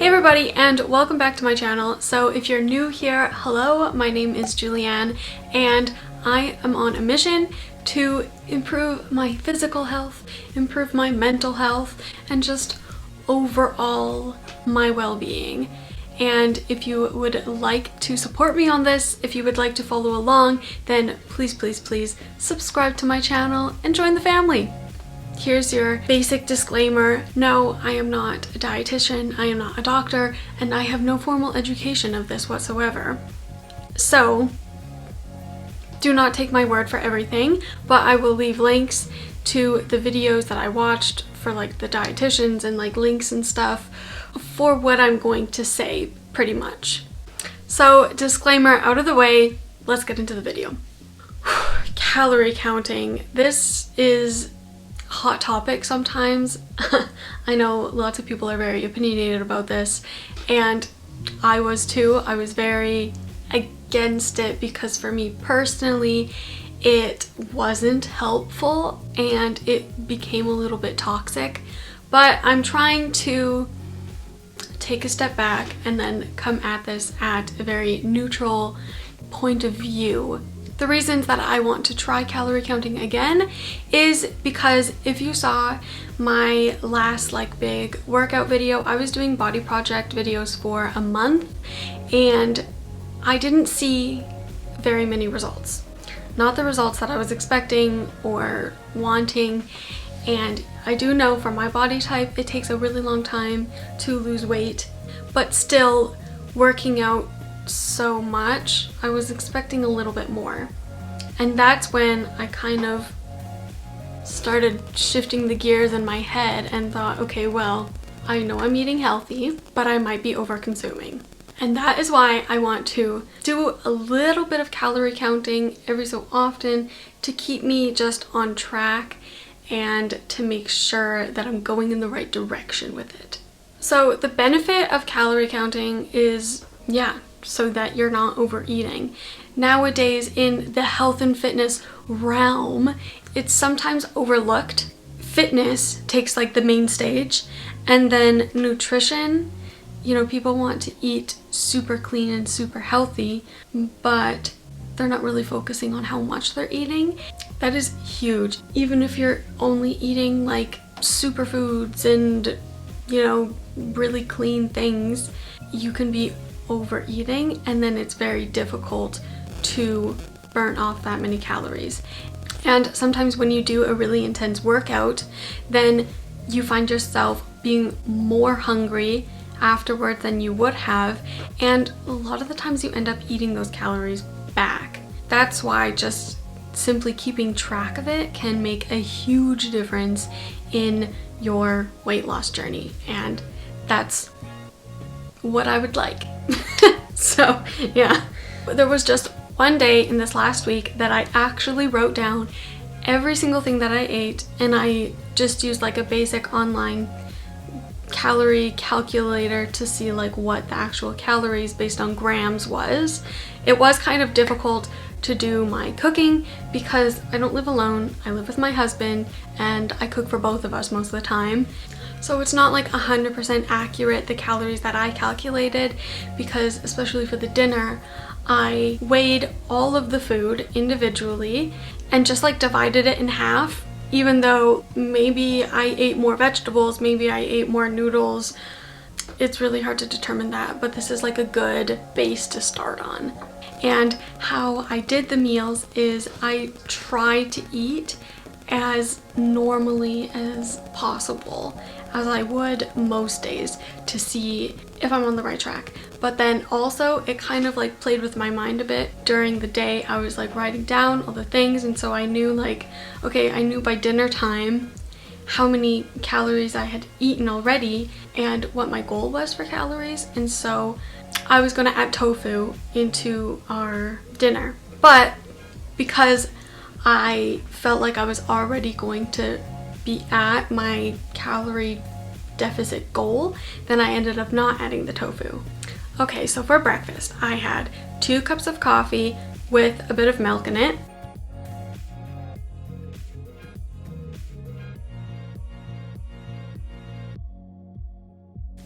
Hey everybody, and welcome back to my channel. So if you're new here, hello, my name is Julianne and I am on a mission to improve my physical health, improve my mental health, and just overall my well-being. And if you would like to support me on this, if you would like to follow along, then please subscribe to my channel and join the family. Here's your basic disclaimer. No, I am not a dietitian, I am not a doctor, and I have no formal education of this whatsoever. So do not take my word for everything, but I will leave links to the videos that I watched for like the dietitians and like links and stuff for what I'm going to say pretty much. So disclaimer out of the way, let's get into the video. Calorie counting. This is hot topic sometimes. I know lots of people are very opinionated about this, and I was too. I was very against it because for me personally it wasn't helpful and it became a little bit toxic, but I'm trying to take a step back and then come at this at a very neutral point of view. The reasons that I want to try calorie counting again is because if you saw my last like big workout video, I was doing body project videos for a month and I didn't see very many results. Not the results that I was expecting or wanting, and I do know for my body type it takes a really long time to lose weight, but still working out so much, I was expecting a little bit more. And that's when I kind of started shifting the gears in my head and thought, okay, well, I know I'm eating healthy, but I might be over consuming. And that is why I want to do a little bit of calorie counting every so often to keep me just on track and to make sure that I'm going in the right direction with it. So the benefit of calorie counting is, so that you're not overeating. Nowadays in the health and fitness realm, it's sometimes overlooked. Fitness takes like the main stage, and then nutrition, you know, people want to eat super clean and super healthy, but they're not really focusing on how much they're eating. That is huge. Even if you're only eating like superfoods and, you know, really clean things, you can be overeating, and then it's very difficult to burn off that many calories. And sometimes when you do a really intense workout, then you find yourself being more hungry afterward than you would have, and a lot of the times you end up eating those calories back. That's why just simply keeping track of it can make a huge difference in your weight loss journey, and that's what I would like. So yeah, there was just one day in this last week that I actually wrote down every single thing that I ate, and I just used like a basic online calorie calculator to see like what the actual calories based on grams was. It was kind of difficult to do my cooking because I don't live alone. I live with my husband and I cook for both of us most of the time. So it's not like 100% accurate, the calories that I calculated, because especially for the dinner, I weighed all of the food individually and just like divided it in half, even though maybe I ate more vegetables, maybe I ate more noodles. It's really hard to determine that, but this is like a good base to start on. And how I did the meals is I tried to eat as normally as possible, as I would most days, to see if I'm on the right track. But then also it kind of like played with my mind a bit. During the day I was like writing down all the things, and so I knew like, okay, I knew by dinner time how many calories I had eaten already and what my goal was for calories, and so I was going to add tofu into our dinner. But because I felt like I was already going to be at my calorie deficit goal, then I ended up not adding the tofu. Okay, so for breakfast I had 2 cups of coffee with a bit of milk in it.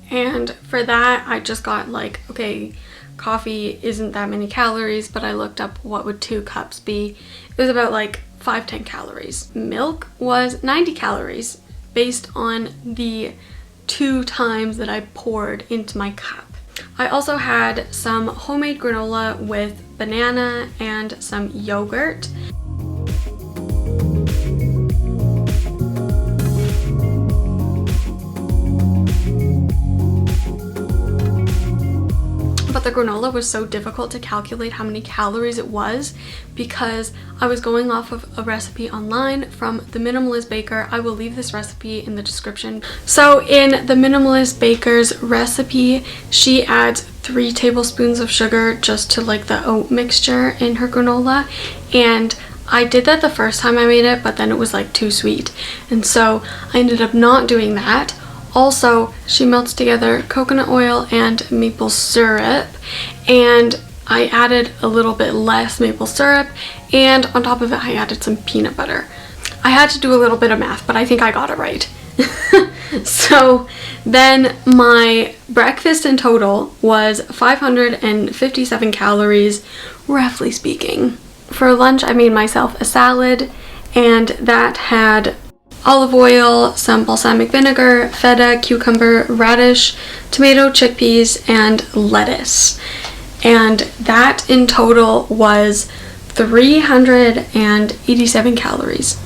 And for that, I just got like, okay, coffee isn't that many calories, but I looked up what would 2 cups be. It was about like 5-10 calories. Milk was 90 calories based on the 2 times that I poured into my cup. I also had some homemade granola with banana and some yogurt. But the granola was so difficult to calculate how many calories it was because I was going off of a recipe online from the Minimalist Baker. I will leave this recipe in the description. So in the Minimalist Baker's recipe, she adds 3 tablespoons of sugar just to like the oat mixture in her granola, and I did that the first time I made it, but then it was like too sweet, and so I ended up not doing that. Also, she melts together coconut oil and maple syrup, and I added a little bit less maple syrup, and on top of it I added some peanut butter. I had to do a little bit of math, but I think I got it right. So then my breakfast in total was 557 calories, roughly speaking. For lunch, I made myself a salad, and that had olive oil, some balsamic vinegar, feta, cucumber, radish, tomato, chickpeas, and lettuce. And that in total was 387 calories.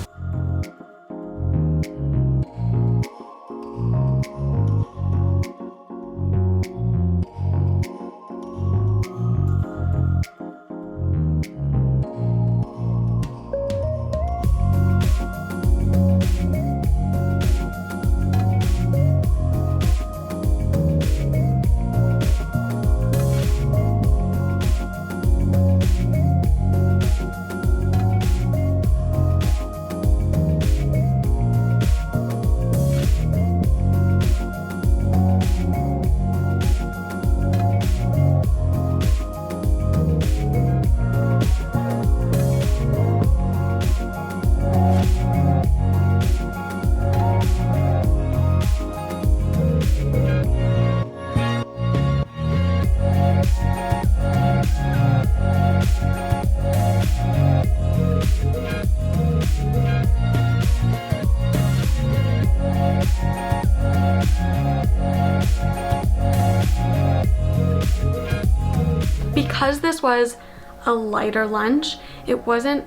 Because this was a lighter lunch, it wasn't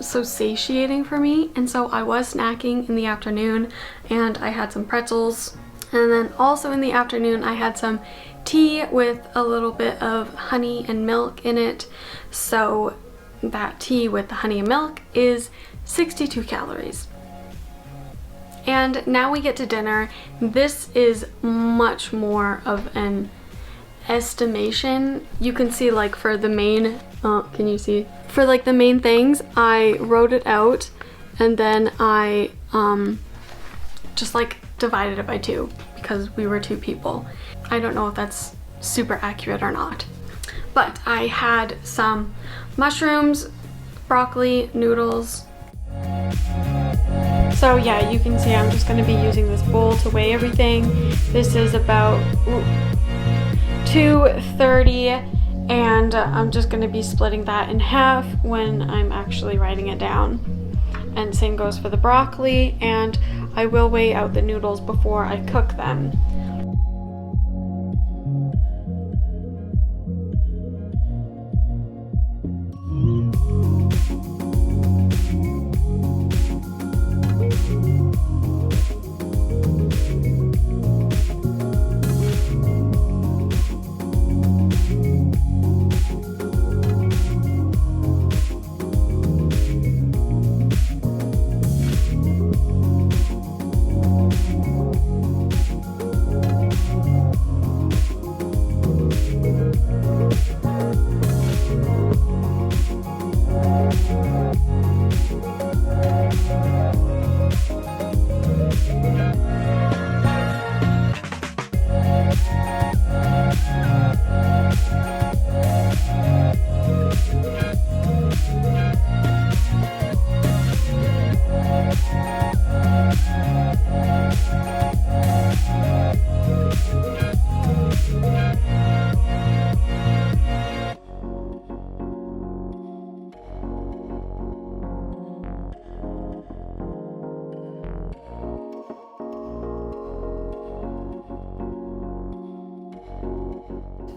so satiating for me, and so I was snacking in the afternoon, and I had some pretzels, and then also in the afternoon I had some tea with a little bit of honey and milk in it. So that tea with the honey and milk is 62 calories. And now we get to dinner. This is much more of an estimation. You can see like for the main, can you see? For like the main things, I wrote it out and then I just like divided it by 2 because we were 2 people. I don't know if that's super accurate or not. But I had some mushrooms, broccoli, noodles. So yeah, you can see I'm just going to be using this bowl to weigh everything. This is about 230, and I'm just going to be splitting that in half when I'm actually writing it down. And same goes for the broccoli, and I will weigh out the noodles before I cook them.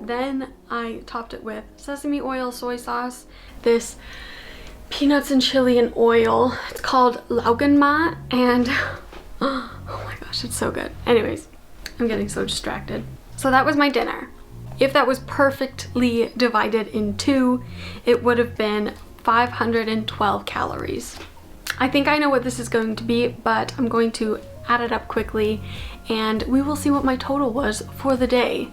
then I topped it with sesame oil, soy sauce, this peanuts and chili and oil. It's called Laugenmat, and oh my gosh, it's so good. Anyways, I'm getting so distracted. So that was my dinner. If that was perfectly divided in two, it would have been 512 calories. I think I know what this is going to be, but I'm going to add it up quickly and we will see what my total was for the day.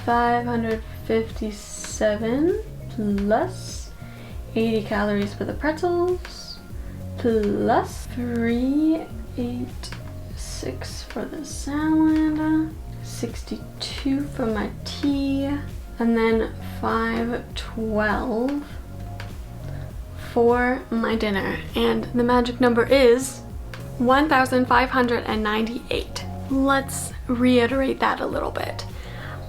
557 plus 80 calories for the pretzels, plus 386 for the salad, 62 for my tea, and then 512 for my dinner. And the magic number is 1,598. Let's reiterate that a little bit.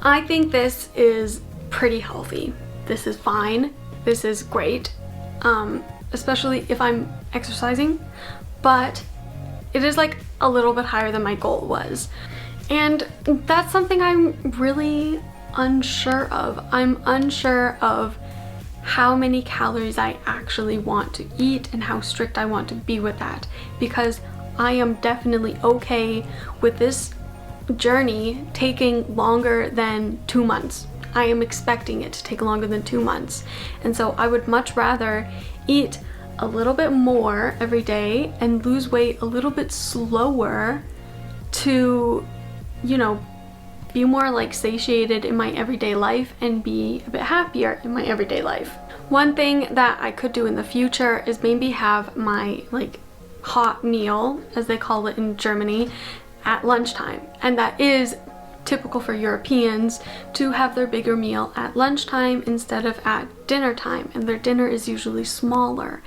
I think this is pretty healthy. This is fine. This is great, especially if I'm exercising, but it is like a little bit higher than my goal was. And that's something I'm really unsure of. I'm unsure of how many calories I actually want to eat and how strict I want to be with that, because I am definitely okay with this journey taking longer than 2 months. I am expecting it to take longer than 2 months. And so I would much rather eat a little bit more every day and lose weight a little bit slower to, you know, be more like satiated in my everyday life and be a bit happier in my everyday life. One thing that I could do in the future is maybe have my like hot meal, as they call it in Germany, at lunchtime. And that is typical for Europeans to have their bigger meal at lunchtime instead of at dinner time, and their dinner is usually smaller.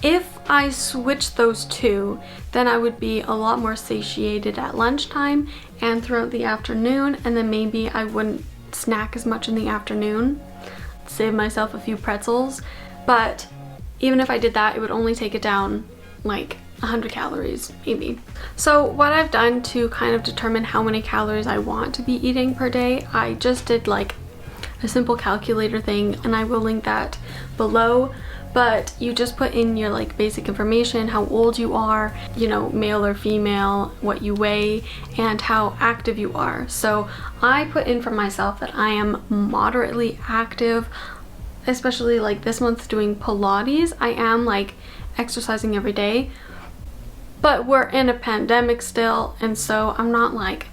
If I switch those two, then I would be a lot more satiated at lunchtime and throughout the afternoon, and then maybe I wouldn't snack as much in the afternoon, save myself a few pretzels. But even if I did that, it would only take it down like 100 calories maybe. So what I've done to kind of determine how many calories I want to be eating per day, I just did like a simple calculator thing, and I will link that below. But you just put in your like basic information, how old you are, you know, male or female, what you weigh, and how active you are. So I put in for myself that I am moderately active, especially like this month doing Pilates. I am like exercising every day, but we're in a pandemic still, and so I'm not like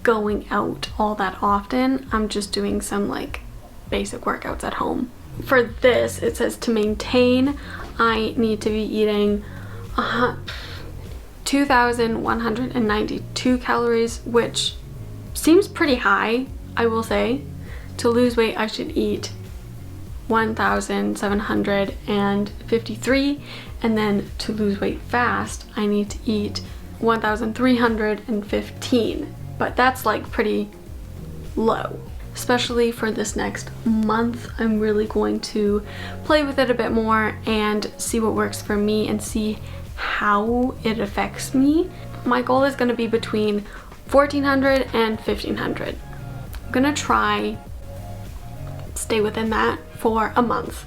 going out all that often. I'm just doing some like basic workouts at home. For this, it says to maintain, I need to be eating 2,192 calories, which seems pretty high, I will say. To lose weight, I should eat 1,753, and then to lose weight fast, I need to eat 1,315, but that's like pretty low. Especially for this next month, I'm really going to play with it a bit more and see what works for me and see how it affects me. My goal is going to be between 1,400 and 1,500. I'm gonna try stay within that for a month,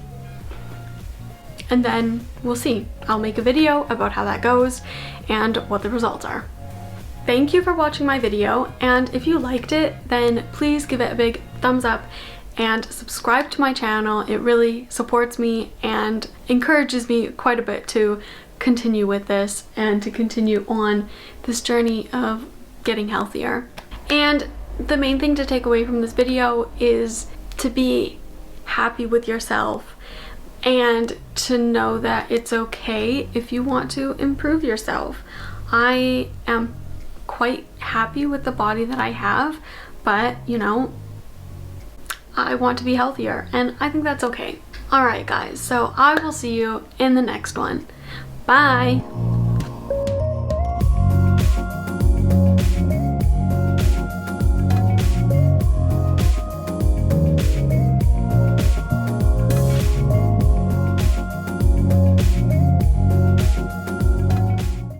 and then we'll see. I'll make a video about how that goes and what the results are. Thank you for watching my video, and if you liked it, then please give it a big thumbs up and subscribe to my channel. It really supports me and encourages me quite a bit to continue with this and to continue on this journey of getting healthier. And the main thing to take away from this video is to be happy with yourself and to know that it's okay if you want to improve yourself. I am quite happy with the body that I have, but you know, I want to be healthier, and I think that's okay. Alright guys, so I will see you in the next one. Bye!